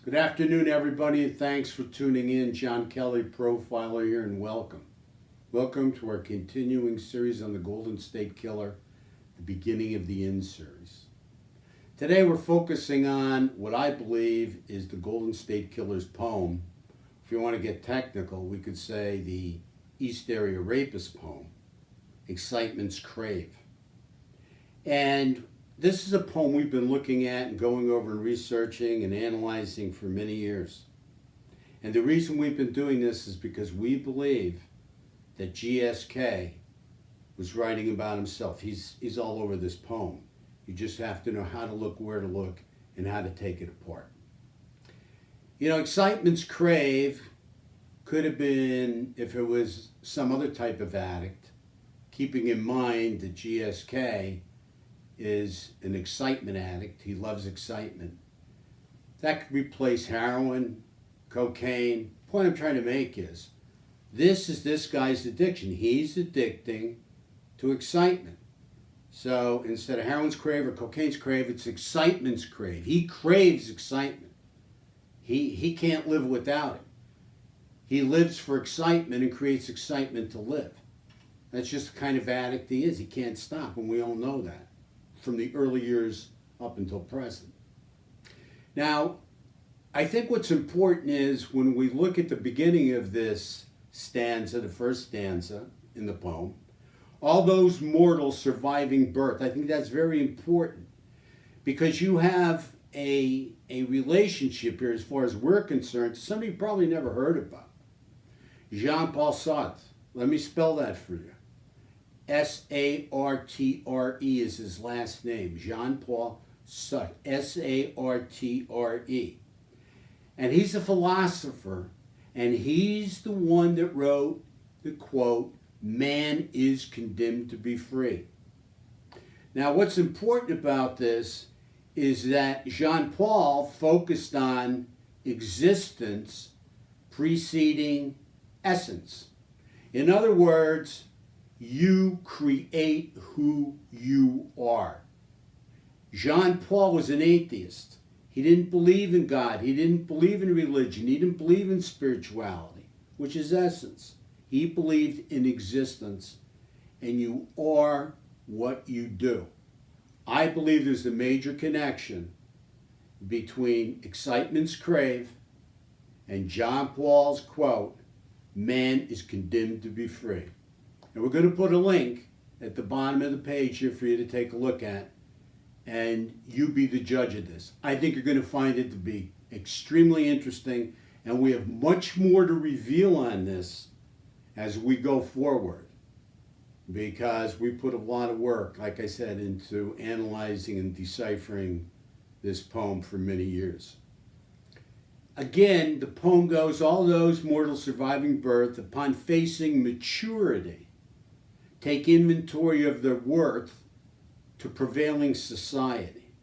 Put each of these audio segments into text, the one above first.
Good afternoon, everybody, and thanks for tuning in. John Kelly, Profiler here, and welcome. Welcome to our continuing series on the Golden State Killer, the beginning of the end series. Today we're focusing on what I believe is the Golden State Killer's poem. If you want to get technical, we could say the East Area Rapist poem, Excitement's Crave. And this is a poem we've been looking at and going over and researching and analyzing for many years. And the reason we've been doing this is because we believe that GSK was writing about himself. He's all over this poem. You just have to know how to look, where to look, and how to take it apart. You know, Excitement's Crave could have been, if it was some other type of addict, keeping in mind that GSK is an excitement addict. He loves excitement. That could replace heroin, cocaine. The point I'm trying to make is, this is this guy's addiction. He's addicting to excitement. So instead of heroin's crave or cocaine's crave, it's excitement's crave. He craves excitement. He can't live without it. He lives for excitement and creates excitement to live. That's just the kind of addict he is. He can't stop, and we all know that from the early years up until present. Now, I think what's important is when we look at the beginning of this stanza, the first stanza in the poem, all those mortals surviving birth. I think that's very important because you have a relationship here, as far as we're concerned, to somebody you probably never heard about. Jean-Paul Sartre. Let me spell that for you. S-A-R-T-R-E is his last name. Jean-Paul Sartre. S-A-R-T-R-E. And he's a philosopher, and he's the one that wrote the quote, "Man is condemned to be free." Now, what's important about this is that Jean-Paul focused on existence preceding essence. In other words, you create who you are. Jean-Paul was an atheist. He didn't believe in God. He didn't believe in religion. He didn't believe in spirituality, which is essence. He believed in existence, and you are what you do. I believe there's a major connection between Excitement's Crave and John Paul's quote, "Man is condemned to be free." And we're going to put a link at the bottom of the page here for you to take a look at, and you be the judge of this. I think you're going to find it to be extremely interesting, and we have much more to reveal on this as we go forward, because we put a lot of work, like I said, into analyzing and deciphering this poem for many years. Again, the poem goes, all those mortals surviving birth, upon facing maturity, take inventory of their worth to prevailing society.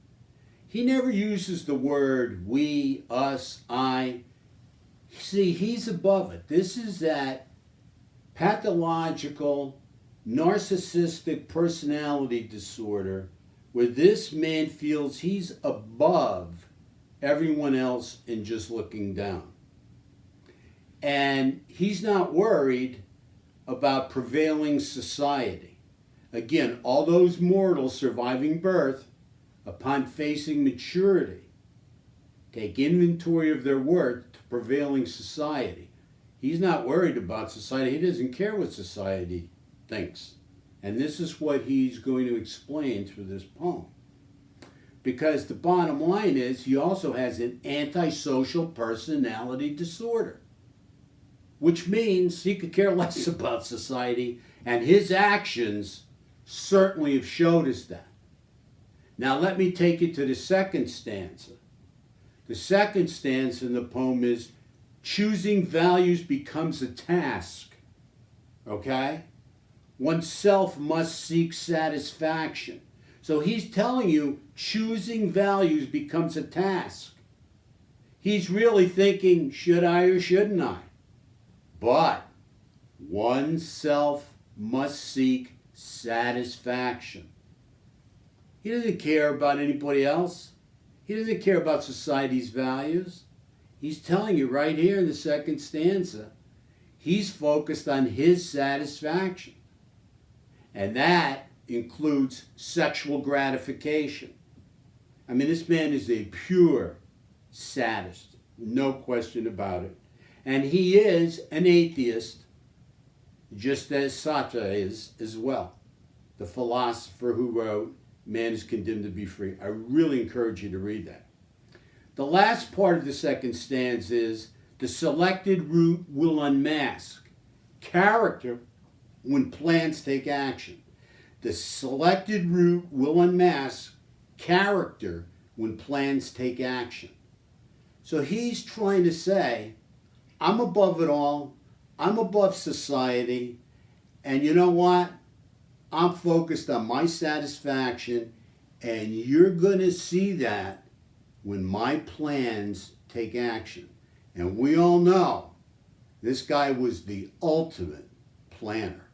He never uses the word we, us, I. See, he's above it. This is that pathological, narcissistic personality disorder where this man feels he's above everyone else and just looking down. And he's not worried about prevailing society. Again, all those mortals surviving birth, upon facing maturity, take inventory of their worth to prevailing society. He's not worried about society. He doesn't care what society thinks. And this is what he's going to explain through this poem. Because the bottom line is, he also has an antisocial personality disorder, which means he could care less about society, and his actions certainly have showed us that. Now let me take you to the second stanza. The second stanza in the poem is, choosing values becomes a task, okay? Oneself must seek satisfaction. So he's telling you choosing values becomes a task. He's really thinking, should I or shouldn't I? But oneself must seek satisfaction. He doesn't care about anybody else. He doesn't care about society's values. He's telling you right here in the second stanza, he's focused on his satisfaction. And that includes sexual gratification. I mean, this man is a pure sadist, no question about it. And he is an atheist, just as Sarte is as well, the philosopher who wrote Man is Condemned to Be Free. I really encourage you to read that. The last part of the second stanza is the selected route will unmask character when plans take action. The selected route will unmask character when plans take action. So he's trying to say, I'm above it all, I'm above society, and you know what? I'm focused on my satisfaction, and you're going to see that when my plans take action. And we all know this guy was the ultimate planner.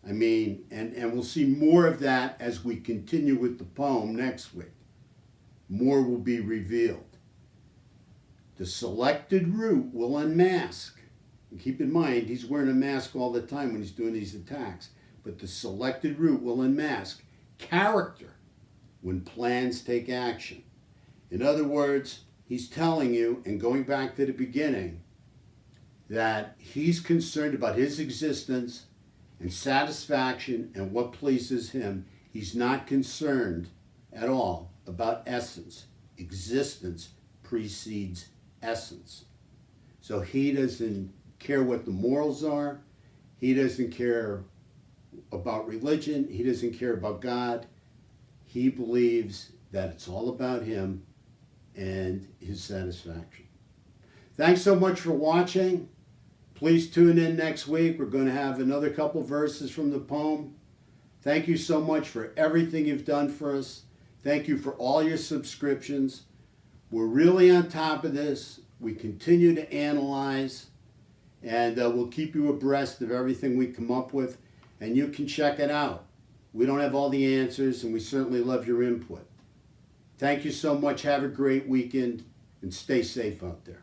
I mean, and we'll see more of that as we continue with the poem next week. More will be revealed. The selected route will unmask. And keep in mind, he's wearing a mask all the time when he's doing these attacks. But the selected route will unmask character when plans take action. In other words, he's telling you, and going back to the beginning, that he's concerned about his existence and satisfaction and what pleases him. He's not concerned at all about essence. Existence precedes essence. So he doesn't care what the morals are. He doesn't care about religion. He doesn't care about God. He believes that it's all about him and his satisfaction. Thanks so much for watching. Please tune in next week. We're going to have another couple verses from the poem. Thank you so much for everything you've done for us. Thank you for all your subscriptions. We're really on top of this. We continue to analyze, and we'll keep you abreast of everything we come up with, and you can check it out. We don't have all the answers, and we certainly love your input. Thank you so much. Have a great weekend, and stay safe out there.